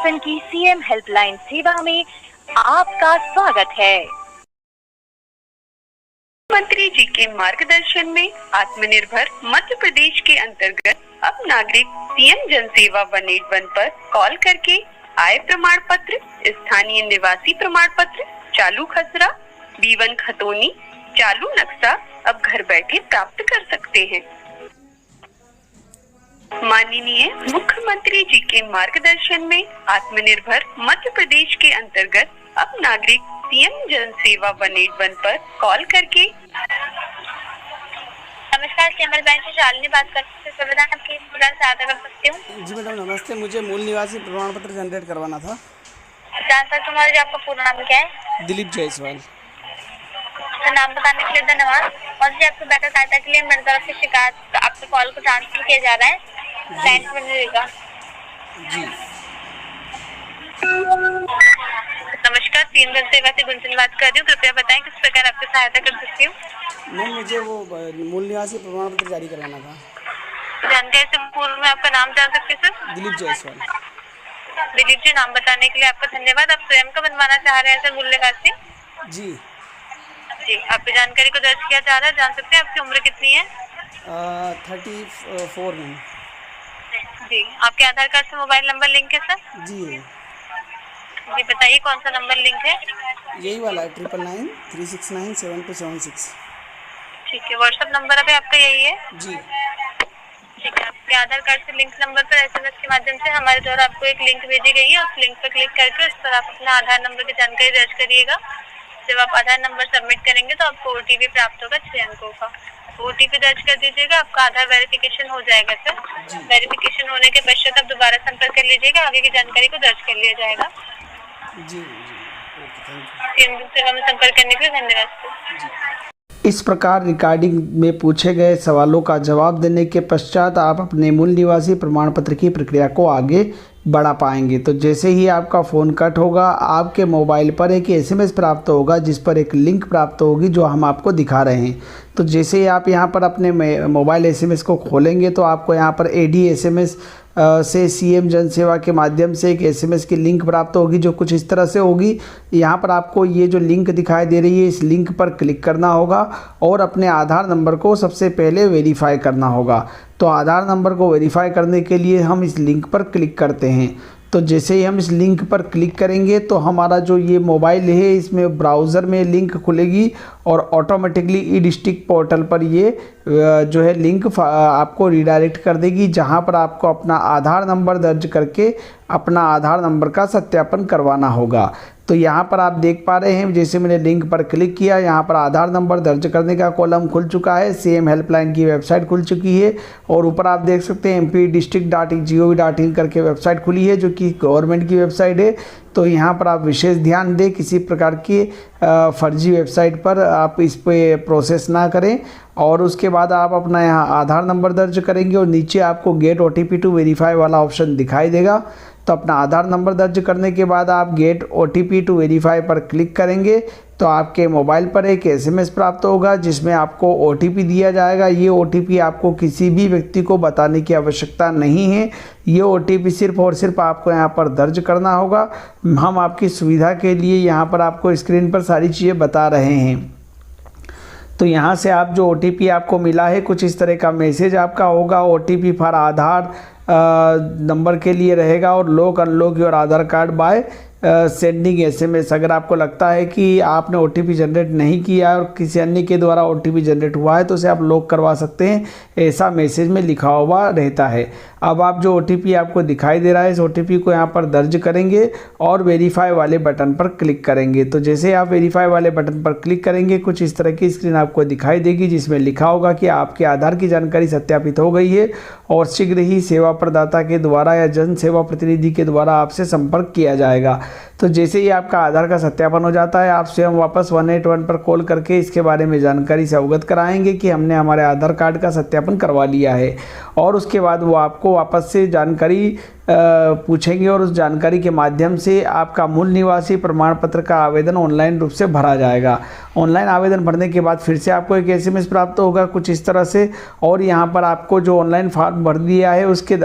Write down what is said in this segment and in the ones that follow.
शासन की CM helpline सेवा में आपका स्वागत है। मंत्री जी के मार्गदर्शन में आत्मनिर्भर मध्य प्रदेश के अंतर्गत अब नागरिक सीएम जन सेवा 181 पर कॉल करके आय प्रमाण पत्र, स्थानीय निवासी प्रमाण पत्र, चालू खसरा, B1 खतौनी, चालू नक्शा अब घर बैठे प्राप्त कर सकते हैं। माननीय मुख्यमंत्री जी के मार्गदर्शन में आत्मनिर्भर मध्य प्रदेश के अंतर्गत अब नागरिक सीएम जन सेवा 181 पर कॉल करके। नमस्कार, सीएमएल बैंक से शालिनी बात करते हैं। संविधान आपकी पूरा सहायता कर सकती हूँ? जी मैडम नमस्ते, मुझे मूल निवासी प्रमाण पत्र जनरेट करवाना था। जान सकता हूँ जी आपका पूरा नाम क्या है? दिलीप जायसवाल। तो नाम बताने के लिए धन्यवाद। और जी आपको बेहतर सहायता के लिए मेरी तरफ से शिकायत आपके कॉल को ट्रांसफर किया जा रहा है। लाइन पर रहेगा जी। नमस्कार, सीएम जन सेवा से गुंजन बात कर रही हूँ। कृपया बताएं किस प्रकार आपकी सहायता कर सकती हूँ? मैम मुझे वो मूल निवासी प्रमाण पत्र जारी करवाना था। जानकारी से पूर्व में आपका नाम जान सकते हैं सर? दिलीप जायसवाल। दिलीप जी, नाम बताने के लिए आपका धन्यवाद। आप स्वयं का बनवाना चाह रहे हैं सर मूल निवासी? जी जी, आपकी जानकारी को दर्ज किया जा रहा है। जान सकते हैं आपकी उम्र कितनी है? 34 में। जी, आपके आधार कार्ड से मोबाइल नंबर लिंक है सर? जी जी बताइए कौन सा नंबर लिंक है? यही वाला है 999369 7276। ठीक है, व्हाट्सएप नंबर अभी आपका यही है? जी ठीक है, आपके आधार कार्ड से लिंक नंबर पर SMS के माध्यम से हमारे द्वारा आपको एक लिंक भेजी गई है। उस लिंक पर क्लिक करके उस पर आप अपना आधार नंबर की जानकारी दर्ज करिएगा। जब आप आधार नंबर सबमिट करेंगे तो आपको OTP प्राप्त होगा 6 अंकों का। OTP दर्ज कर दीजिएगा, आपका आधार वेरिफिकेशन हो जाएगा सर। वेरिफिकेशन होने के पश्चात आप दोबारा संपर्क कर लीजिएगा, आगे की जानकारी को दर्ज कर लिया जाएगा। जी ओके, थैंक यू। सेवा में संपर्क करने के लिए धन्यवाद सर। इस प्रकार रिकॉर्डिंग में पूछे गए सवालों का जवाब देने के पश्चात आप अपने मूल निवासी प्रमाण पत्र की प्रक्रिया को आगे बढ़ा पाएंगे। तो जैसे ही आपका फ़ोन कट होगा, आपके मोबाइल पर एक SMS प्राप्त होगा जिस पर एक लिंक प्राप्त होगी जो हम आपको दिखा रहे हैं। तो जैसे ही आप यहाँ पर अपने मोबाइल SMS को खोलेंगे तो आपको यहाँ पर AD SMS से सीएम जन सेवा के माध्यम से एक SMS की लिंक प्राप्त होगी जो कुछ इस तरह से होगी। यहाँ पर आपको ये जो लिंक दिखाई दे रही है, इस लिंक पर क्लिक करना होगा और अपने आधार नंबर को सबसे पहले वेरीफाई करना होगा। तो आधार नंबर को वेरीफाई करने के लिए हम इस लिंक पर क्लिक करते हैं। तो जैसे ही हम इस लिंक पर क्लिक करेंगे तो हमारा जो ये मोबाइल है इसमें ब्राउज़र में लिंक खुलेगी और ऑटोमेटिकली ई-डिस्ट्रिक्ट पोर्टल पर ये जो है लिंक आपको रिडायरेक्ट कर देगी, जहां पर आपको अपना आधार नंबर दर्ज करके अपना आधार नंबर का सत्यापन करवाना होगा। तो यहाँ पर आप देख पा रहे हैं, जैसे मैंने लिंक पर क्लिक किया, यहाँ पर आधार नंबर दर्ज करने का कॉलम खुल चुका है। सीएम हेल्पलाइन की वेबसाइट खुल चुकी है और ऊपर आप देख सकते हैं mp.district.gov.in करके वेबसाइट खुली है जो कि गवर्नमेंट की वेबसाइट है। तो यहाँ पर आप विशेष ध्यान दें, किसी प्रकार की फर्जी वेबसाइट पर आप इस पे प्रोसेस ना करें। और उसके बाद आप अपना यहाँ आधार नंबर दर्ज करेंगे और नीचे आपको गेट OTP टू वेरीफाई वाला ऑप्शन दिखाई देगा। तो अपना आधार नंबर दर्ज करने के बाद आप गेट OTP टू वेरीफाई पर क्लिक करेंगे तो आपके मोबाइल पर एक SMS प्राप्त होगा जिसमें आपको OTP दिया जाएगा। ये OTP आपको किसी भी व्यक्ति को बताने की आवश्यकता नहीं है। ये OTP सिर्फ और सिर्फ आपको यहाँ पर दर्ज करना होगा। हम आपकी सुविधा के लिए यहाँ पर आपको स्क्रीन पर सारी चीज़ें बता रहे हैं। तो यहाँ से आप जो OTP आपको मिला है, कुछ इस तरह का मैसेज आपका होगा। OTP फॉर आधार नंबर के लिए रहेगा और lock unlock your Aadhaar card by sending SMS। अगर आपको लगता है कि आपने OTP जनरेट नहीं किया और किसी अन्य के द्वारा OTP जनरेट हुआ है तो उसे आप लॉक करवा सकते हैं, ऐसा मैसेज में लिखा हुआ रहता है। अब आप जो OTP आपको दिखाई दे रहा है, इस OTP को यहाँ पर दर्ज करेंगे और वेरीफाई वाले बटन पर क्लिक करेंगे। तो जैसे आप वेरीफाई वाले बटन पर क्लिक करेंगे, कुछ इस तरह की स्क्रीन आपको दिखाई देगी जिसमें लिखा होगा कि आपके आधार की जानकारी सत्यापित हो गई है और शीघ्र ही सेवा प्रदाता के द्वारा या जन सेवा प्रतिनिधि के द्वारा आपसे संपर्क किया जाएगा। तो जैसे ही आपका आधार का सत्यापन हो जाता है, आपसे हम वापस 181 पर कॉल करके इसके बारे में जानकारी से अवगत कराएंगे कि हमने हमारे आधार कार्ड का सत्यापन करवा लिया है और उसके बाद वो आपको वापस से जानकारी पूछेंगे और उस जानकारी के माध्यम से आपका मूल निवासी प्रमाण पत्र का आवेदन ऑनलाइन रूप से भरा जाएगा। ऑनलाइन आवेदन भरने के बाद फिर से आपको एक SMS प्राप्त होगा कुछ इस तरह से, और यहाँ पर आपको जो ऑनलाइन फॉर्म भर दिया है उसके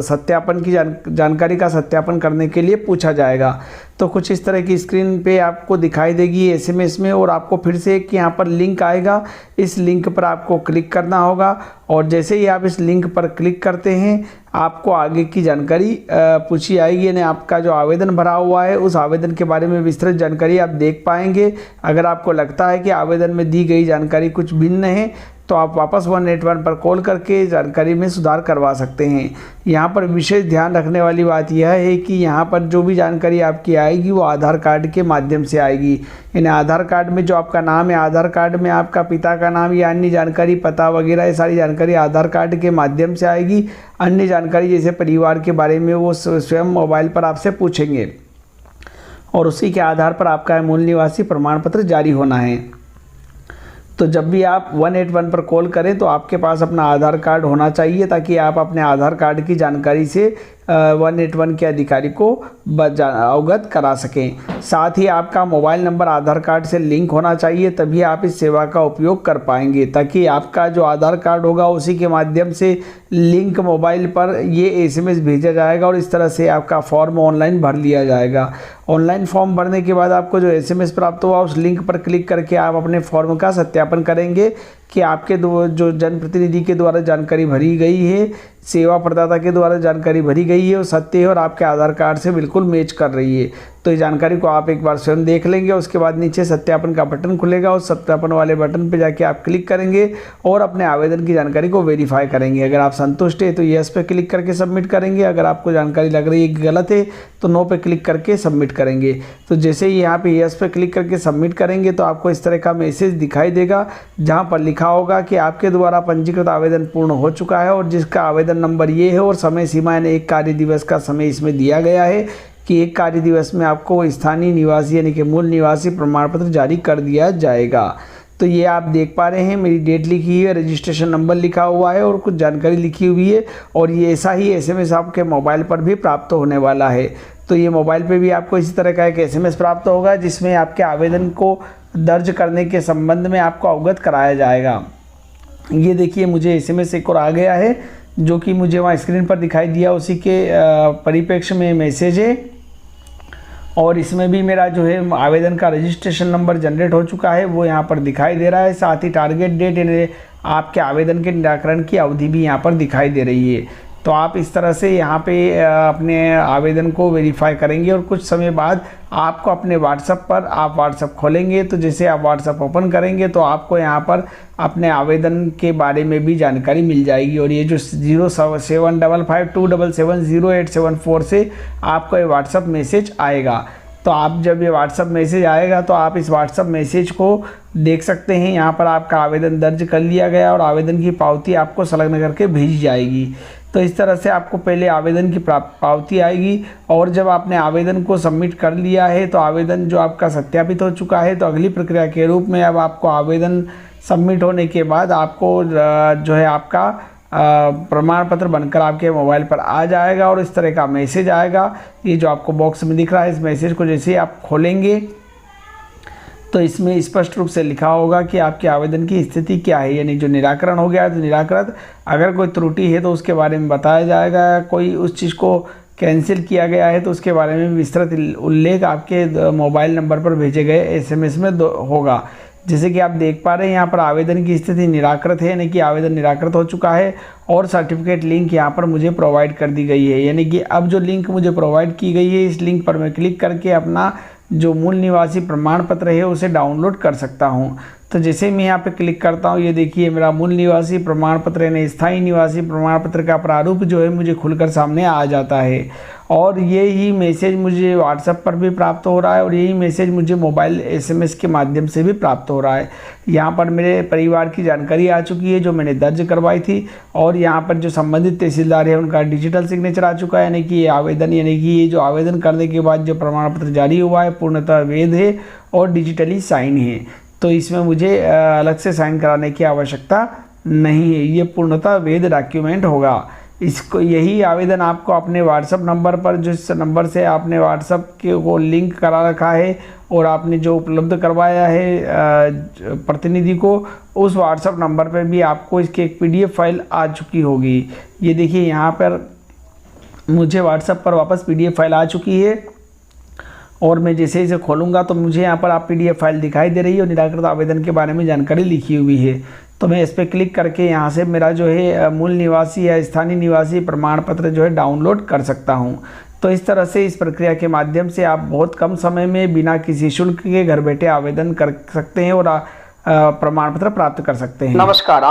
सत्यापन की जानकारी का सत्यापन करने के लिए पूछा जाएगा। तो कुछ इस तरह की स्क्रीन पे आपको दिखाई देगी SMS में, और आपको फिर से एक यहाँ पर लिंक आएगा, इस लिंक पर आपको क्लिक करना होगा, और जैसे ही आप इस लिंक पर क्लिक करते हैं आपको आगे की जानकारी पूछी आएगी, यानी आपका जो आवेदन भरा हुआ है उस आवेदन के बारे में विस्तृत जानकारी आप देख पाएंगे। अगर आपको लगता है कि आवेदन में दी गई जानकारी कुछ भिन्न है तो आप वापस 181 पर कॉल करके जानकारी में सुधार करवा सकते हैं। यहाँ पर विशेष ध्यान रखने वाली बात यह है कि यहाँ पर जो भी जानकारी आपकी आएगी वो आधार कार्ड के माध्यम से आएगी, यानी आधार कार्ड में जो आपका नाम है, आधार कार्ड में आपका पिता का नाम या अन्य जानकारी, पता वगैरह, ये सारी जानकारी आधार कार्ड के माध्यम से आएगी। अन्य जानकारी जैसे परिवार के बारे में वो स्वयं मोबाइल पर आपसे पूछेंगे, और उसी के आधार पर आपका मूल निवासी प्रमाण पत्र जारी होना है। तो जब भी आप 181 पर कॉल करें तो आपके पास अपना आधार कार्ड होना चाहिए, ताकि आप अपने आधार कार्ड की जानकारी से 181 के अधिकारी को अवगत करा सकें। साथ ही आपका मोबाइल नंबर आधार कार्ड से लिंक होना चाहिए, तभी आप इस सेवा का उपयोग कर पाएंगे, ताकि आपका जो आधार कार्ड होगा उसी के माध्यम से लिंक मोबाइल पर ये SMS भेजा जाएगा, और इस तरह से आपका फॉर्म ऑनलाइन भर लिया जाएगा। ऑनलाइन फॉर्म भरने के बाद आपको जो SMS प्राप्त हुआ उस लिंक पर क्लिक करके आप अपने फॉर्म का सत्यापन करेंगे कि आपके जो जनप्रतिनिधि के द्वारा जानकारी भरी गई है, सेवा प्रदाता के द्वारा जानकारी भरी गई है, वो सत्य है और आपके आधार कार्ड से बिल्कुल मैच कर रही है। तो इस जानकारी को आप एक बार स्वयं देख लेंगे। उसके बाद नीचे सत्यापन का बटन खुलेगा, उस सत्यापन वाले बटन पर जाके आप क्लिक करेंगे और अपने आवेदन की जानकारी को वेरीफाई करेंगे। अगर आप संतुष्ट है तो यस पे क्लिक करके सबमिट करेंगे। अगर आपको जानकारी लग रही है कि गलत है तो नो पे क्लिक करके सबमिट करेंगे। तो जैसे ही यहाँ पे यस पे क्लिक करके सबमिट करेंगे तो आपको इस तरह का मैसेज दिखाई देगा, जहाँ पर लिखा होगा कि आपके द्वारा पंजीकृत आवेदन पूर्ण हो चुका है, और जिसका आवेदन नंबर ये है, और समय सीमा यानी 1 कार्य दिवस का समय इसमें दिया गया है कि 1 कार्य दिवस में आपको स्थानीय निवासी यानी कि मूल निवासी प्रमाण पत्र जारी कर दिया जाएगा। तो ये आप देख पा रहे हैं, मेरी डेट लिखी है, रजिस्ट्रेशन नंबर लिखा हुआ है और कुछ जानकारी लिखी हुई है, और ये ऐसा ही SMS आपके मोबाइल पर भी प्राप्त होने वाला है। तो ये मोबाइल पे भी आपको इसी तरह का एक SMS प्राप्त होगा, जिसमें आपके आवेदन को दर्ज करने के संबंध में आपको अवगत कराया जाएगा। ये देखिए, मुझे SMS एक और आ गया है, जो कि मुझे वहाँ स्क्रीन पर दिखाई दिया, उसी के परिप्रेक्ष्य में मैसेज है, और इसमें भी मेरा जो है आवेदन का रजिस्ट्रेशन नंबर जनरेट हो चुका है, वो यहाँ पर दिखाई दे रहा है। साथ ही टारगेट डेट यानी आपके आवेदन के निराकरण की अवधि भी यहाँ पर दिखाई दे रही है। तो आप इस तरह से यहाँ पे अपने आवेदन को वेरीफाई करेंगे, और कुछ समय बाद आपको अपने व्हाट्सएप पर आप व्हाट्सएप खोलेंगे, तो जैसे आप व्हाट्सएप ओपन करेंगे तो आपको यहाँ पर अपने आवेदन के बारे में भी जानकारी मिल जाएगी। और ये जो 075527708774 से आपको ये व्हाट्सएप मैसेज आएगा। तो आप जब ये व्हाट्सएप मैसेज आएगा तो आप इस व्हाट्सएप मैसेज को देख सकते हैं। यहाँ पर आपका आवेदन दर्ज कर लिया गया और आवेदन की पावती आपको संलग्न करके भेजी जाएगी। तो इस तरह से आपको पहले आवेदन की पावती आएगी, और जब आपने आवेदन को सबमिट कर लिया है तो आवेदन जो आपका सत्यापित हो चुका है, तो अगली प्रक्रिया के रूप में अब आपको आवेदन सबमिट होने के बाद आपको जो है आपका प्रमाण पत्र बनकर आपके मोबाइल पर आ जाएगा, और इस तरह का मैसेज आएगा। ये जो आपको बॉक्स में दिख रहा है, इस मैसेज को जैसे ही आप खोलेंगे तो इसमें स्पष्ट रूप से लिखा होगा कि आपके आवेदन की स्थिति क्या है, यानी जो निराकरण हो गया है तो निराकृत, अगर कोई त्रुटि है तो उसके बारे में बताया जाएगा, कोई उस चीज़ को कैंसिल किया गया है तो उसके बारे में विस्तृत उल्लेख आपके मोबाइल नंबर पर भेजे गए SMS में होगा। जैसे कि आप देख पा रहे हैं यहाँ पर आवेदन की स्थिति निराकृत है, यानी कि आवेदन निराकृत हो चुका है, और सर्टिफिकेट लिंक यहाँ पर मुझे प्रोवाइड कर दी गई है। यानी कि अब जो लिंक मुझे प्रोवाइड की गई है, इस लिंक पर मैं क्लिक करके अपना जो मूल निवासी प्रमाण पत्र है उसे डाउनलोड कर सकता हूँ। तो जैसे मैं यहाँ पे क्लिक करता हूँ, ये देखिए मेरा मूल निवासी प्रमाण पत्र यानी स्थायी निवासी प्रमाण पत्र का प्रारूप जो है मुझे खुलकर सामने आ जाता है, और ये ही मैसेज मुझे व्हाट्सएप पर भी प्राप्त हो रहा है, और यही मैसेज मुझे मोबाइल SMS के माध्यम से भी प्राप्त हो रहा है। यहाँ पर मेरे परिवार की जानकारी आ चुकी है जो मैंने दर्ज करवाई थी, और यहाँ पर जो संबंधित तहसीलदार है उनका डिजिटल सिग्नेचर आ चुका है, यानी कि ये आवेदन यानी कि ये जो आवेदन करने के बाद जो प्रमाण पत्र जारी हुआ है पूर्णतः वैध है और डिजिटली साइन है। तो इसमें मुझे अलग से साइन कराने की आवश्यकता नहीं है, ये पूर्णतः वैध डॉक्यूमेंट होगा। इसको यही आवेदन आपको अपने व्हाट्सअप नंबर पर, जिस नंबर से आपने व्हाट्सअप के वो लिंक करा रखा है और आपने जो उपलब्ध करवाया है प्रतिनिधि को, उस व्हाट्सअप नंबर पर भी आपको इसकी एक PDF फाइल आ चुकी होगी। ये देखिए यहाँ पर मुझे व्हाट्सएप पर वापस PDF फाइल आ चुकी है और मैं जैसे इसे खोलूँगा तो मुझे यहाँ पर आप PDF फाइल दिखाई दे रही है और निराकृत आवेदन के बारे में जानकारी लिखी हुई है। तो मैं इस पर क्लिक करके यहाँ से मेरा जो है मूल निवासी या स्थानीय निवासी प्रमाण पत्र जो है डाउनलोड कर सकता हूँ। तो इस तरह से इस प्रक्रिया के माध्यम से आप बहुत कम समय में बिना किसी शुल्क के घर बैठे आवेदन कर सकते हैं और प्रमाण पत्र प्राप्त कर सकते हैं। नमस्कार।